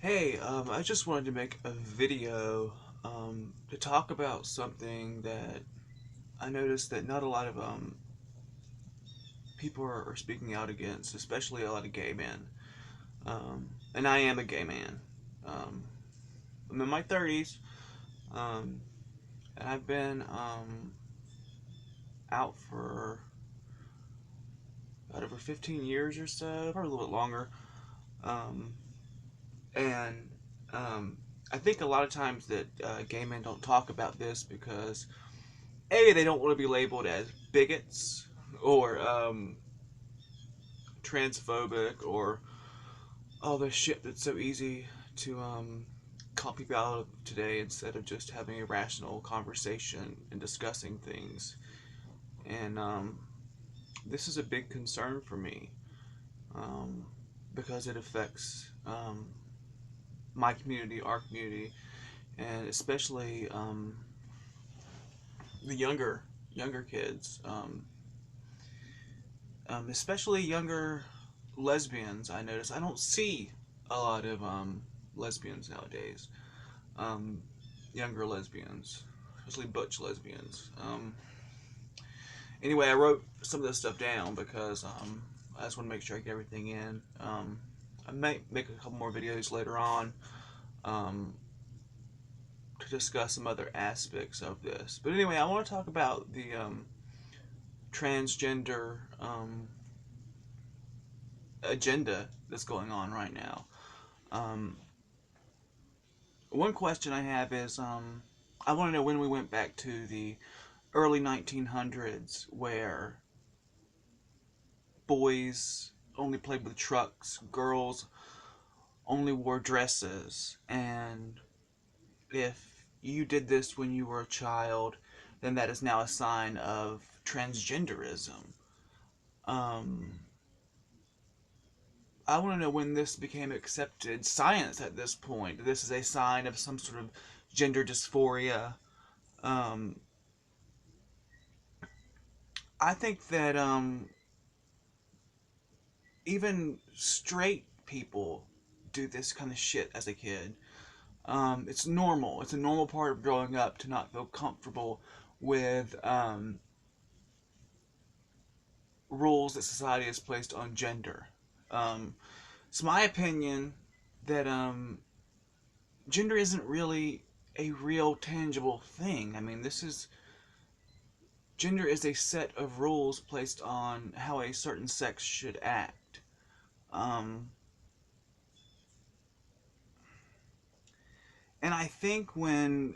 Hey, I just wanted to make a video to talk about something that I noticed that not a lot of people are speaking out against, especially a lot of gay men. And I am a gay man. Um, I'm in my 30s, um, and I've been out for about over 15 years or so, probably a little bit longer. Um, and I think a lot of times that gay men don't talk about this because they don't want to be labeled as bigots or transphobic or all this shit that's so easy to call people out of today instead of just having a rational conversation and discussing things. And this is a big concern for me um, because it affects my community, our community, and especially the younger kids. Especially younger lesbians. I notice I don't see a lot of lesbians nowadays. Um, Younger lesbians, especially butch lesbians. Anyway, I wrote some of this stuff down because I just want to make sure I get everything in. I might make a couple more videos later on um, to discuss some other aspects of this. But anyway, I want to talk about the transgender agenda that's going on right now. Um, One question I have is I want to know when we went back to the early 1900s where boys only played with trucks, girls only wore dresses, and if you did this when you were a child, then that is now a sign of transgenderism. Um, I want to know when this became accepted science at this point. This is a sign of some sort of gender dysphoria. Um, I think that even straight people do this kind of shit as a kid. It's normal. It's a normal part of growing up to not feel comfortable with rules that society has placed on gender. It's my opinion that gender isn't really a real tangible thing. I mean, gender is a set of rules placed on how a certain sex should act. Um, and I think when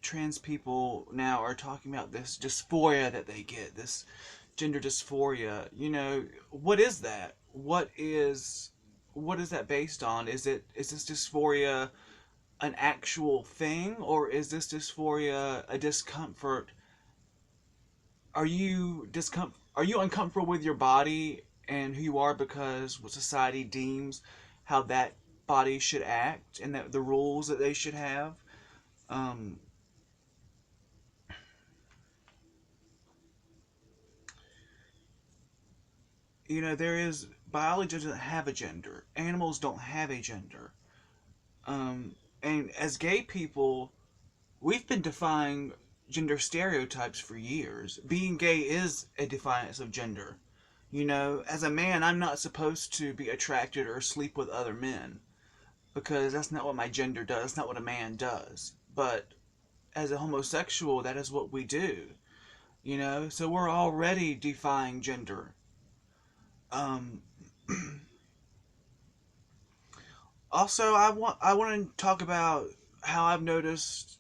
trans people now are talking about this dysphoria that they get, this gender dysphoria, what is that? What is that based on? Is this dysphoria an actual thing, or is this dysphoria a discomfort? Are you uncomfortable with your body and who you are because what society deems how that body should act and that the rules that they should have? Um, there is biology doesn't have a gender. Animals don't have a gender. And as gay people, we've been defying gender stereotypes for years. Being gay is a defiance of gender. As a man, I'm not supposed to be attracted or sleep with other men because that's not what my gender does. That's not what a man does. But as a homosexual, that is what we do. So we're already defying gender. Um, Also, I want to talk about how I've noticed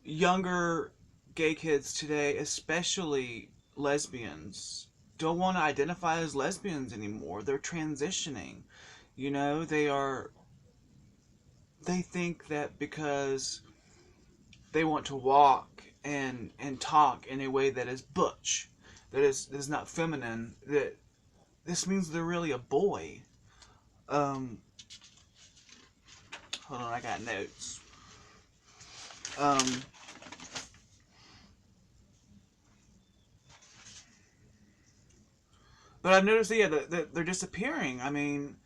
younger gay kids today, especially lesbians, don't want to identify as lesbians anymore. They're transitioning. You know, they think that because they want to walk and talk in a way that is butch, that is not feminine, that this means they're really a boy. Um, Hold on, I got notes. Um, but I've noticed, yeah, that they're disappearing. I mean,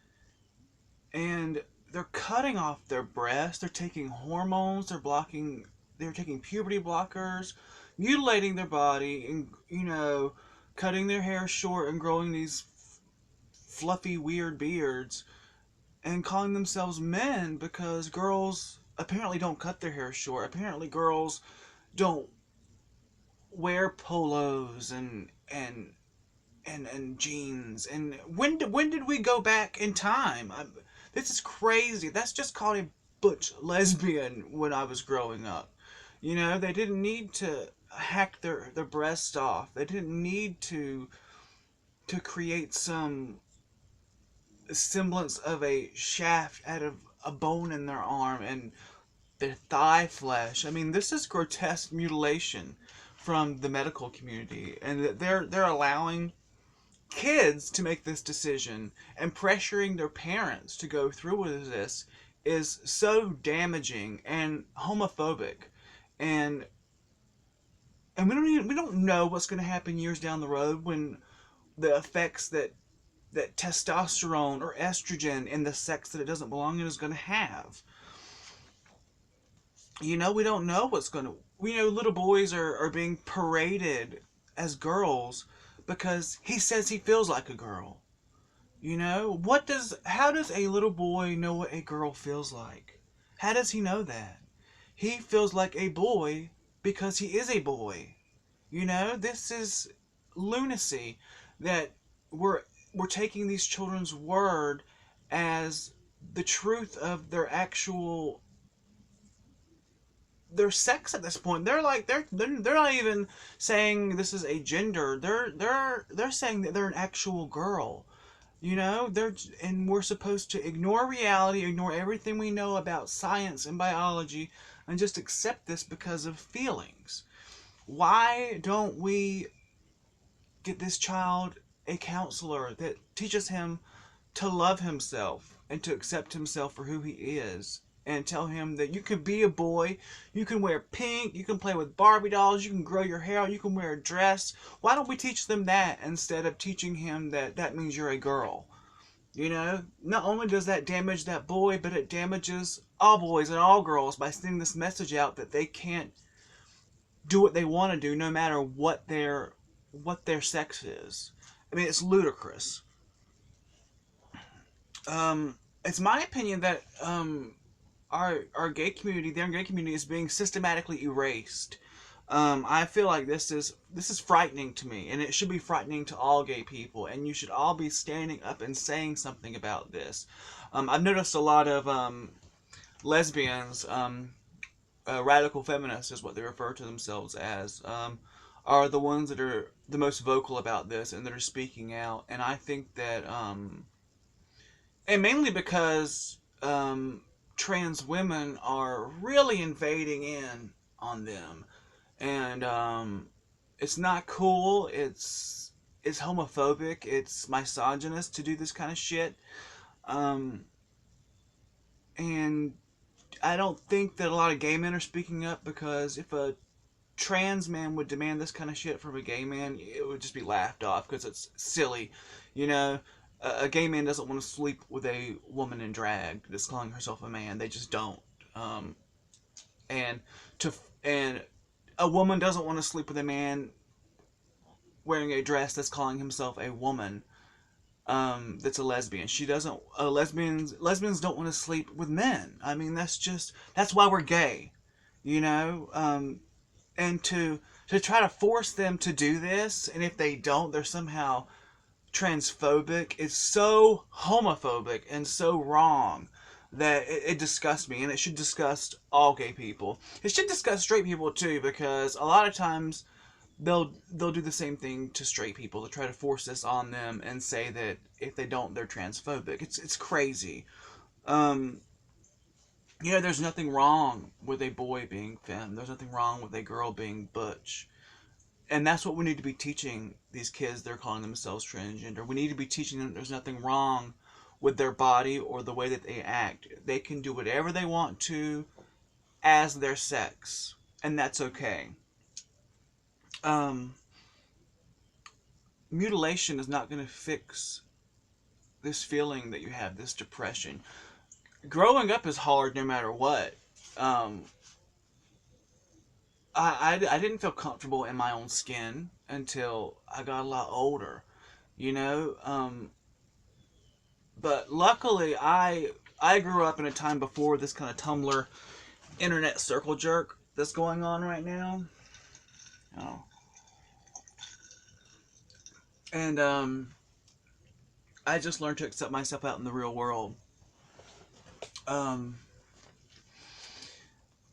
and they're cutting off their breasts. They're taking hormones. They're taking puberty blockers, mutilating their body, and cutting their hair short and growing these fluffy, weird beards, and calling themselves men because girls apparently don't cut their hair short. Apparently, girls don't wear polos and jeans. And when did we go back in time? This is crazy. That's just called a butch lesbian when I was growing up. They didn't need to hack their breasts off. They didn't need to create some semblance of a shaft out of a bone in their arm and their thigh flesh. I mean, this is grotesque mutilation from the medical community, and they're allowing kids to make this decision and pressuring their parents to go through with this is so damaging and homophobic. and and we don't know what's going to happen years down the road when the effects that testosterone or estrogen in the sex that it doesn't belong in is going to have. We don't know what's going to. We know little boys are being paraded as girls because he says he feels like a girl. How does a little boy know what a girl feels like? How does he know that? He feels like a boy because he is a boy. This is lunacy that we're we're taking these children's word as the truth of their sex at this point. They're like they're not even saying this is a gender. They're saying that they're an actual girl. And we're supposed to ignore reality, ignore everything we know about science and biology, and just accept this because of feelings. Why don't we get this child a counselor that teaches him to love himself and to accept himself for who he is, and tell him that you can be a boy, you can wear pink, you can play with Barbie dolls, you can grow your hair out, you can wear a dress? Why don't we teach them that instead of teaching him that that means you're a girl? Not only does that damage that boy, but it damages all boys and all girls by sending this message out that they can't do what they want to do no matter what their sex is. I mean, it's ludicrous. It's my opinion that our gay community, their gay community, is being systematically erased. I feel like this is frightening to me, and it should be frightening to all gay people, and you should all be standing up and saying something about this. I've noticed a lot of lesbians, radical feminists is what they refer to themselves as, are the ones that are the most vocal about this and that are speaking out. And I think that, and mainly because trans women are really invading in on them, and it's not cool. It's homophobic. It's misogynist to do this kind of shit. Um, and I don't think that a lot of gay men are speaking up, because if a trans man would demand this kind of shit from a gay man, it would just be laughed off because it's silly. A gay man doesn't want to sleep with a woman in drag that's calling herself a man. They just don't. And to and a woman doesn't want to sleep with a man wearing a dress that's calling himself a woman. That's a lesbian. She doesn't. Lesbians don't want to sleep with men. I mean, that's why we're gay. You know. And to try to force them to do this, and if they don't, they're somehow transphobic, is so homophobic and so wrong that it disgusts me, and it should disgust all gay people. It should disgust straight people too, because a lot of times they'll do the same thing to straight people to try to force this on them and say that if they don't, they're transphobic. It's crazy. Um, there's nothing wrong with a boy being femme. There's nothing wrong with a girl being butch. And that's what we need to be teaching these kids. They're calling themselves transgender. We need to be teaching them there's nothing wrong with their body or the way that they act. They can do whatever they want to as their sex, and that's okay. Um, Mutilation is not going to fix this feeling that you have, this depression. Growing up is hard no matter what. Um, I didn't feel comfortable in my own skin until I got a lot older, you know. But luckily, I grew up in a time before this kind of Tumblr internet circle jerk that's going on right now. Oh. And I just learned to accept myself out in the real world. Um,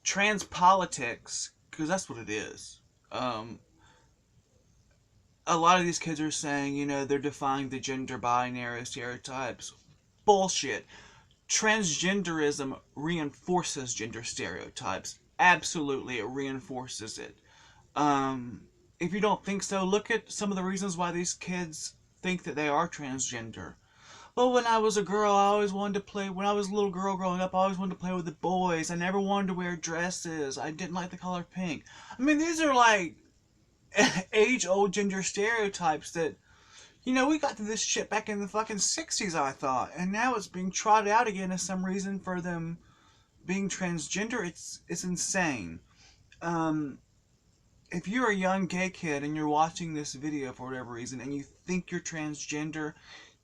Trans politics, because that's what it is. Um, a lot of these kids are saying, they're defying the gender binary stereotypes. Bullshit. Transgenderism reinforces gender stereotypes. Absolutely, it reinforces it. Um, if you don't think so, look at some of the reasons why these kids think that they are transgender. Well, when I was a girl, I always wanted to play. When I was a little girl growing up, I always wanted to play with the boys. I never wanted to wear dresses. I didn't like the color pink. I mean, these are like age-old gender stereotypes that, we got to this shit back in the fucking 60s, I thought. And now it's being trotted out again as some reason for them being transgender. It's insane. Um, if you're a young gay kid and you're watching this video for whatever reason and you think you're transgender,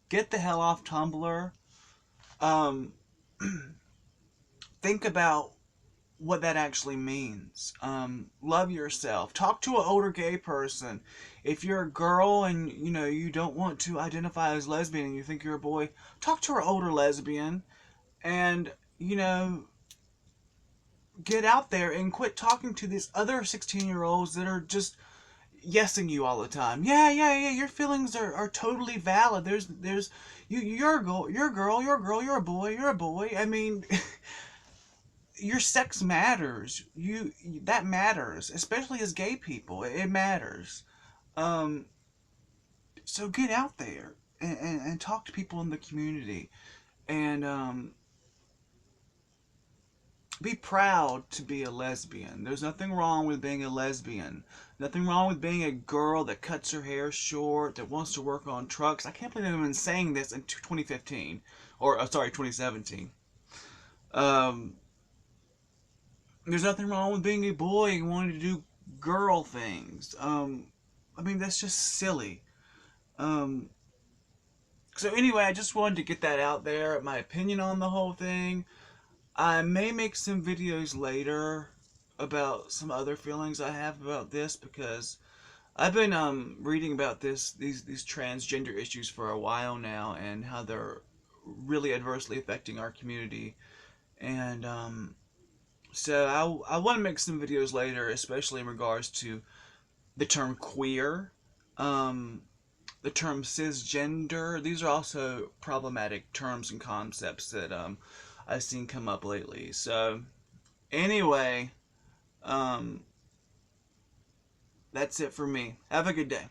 get the hell off Tumblr. Um, think about what that actually means. Love yourself. Talk to an older gay person. If you're a girl and you don't want to identify as lesbian and you think you're a boy, talk to an older lesbian and get out there and quit talking to these other 16-year-olds that are just yesing you all the time. Yeah, yeah, yeah. Your feelings are totally valid. You're a girl. You're a girl. You're a girl. You're a boy. You're a boy. I mean, your sex matters. That matters, especially as gay people. It matters. Um, so get out there and talk to people in the community and be proud to be a lesbian. There's nothing wrong with being a lesbian. Nothing wrong with being a girl that cuts her hair short, that wants to work on trucks. I can't believe I've been saying this in 2015. Or, sorry, 2017. There's nothing wrong with being a boy and wanting to do girl things. I mean, that's just silly. Um, so anyway, I just wanted to get that out there, my opinion on the whole thing. I may make some videos later about some other feelings I have about this because I've been reading about these transgender issues for a while now and how they're really adversely affecting our community. And so I want to make some videos later, especially in regards to the term queer, um, the term cisgender. These are also problematic terms and concepts that I've seen come up lately. So anyway, um, that's it for me. Have a good day.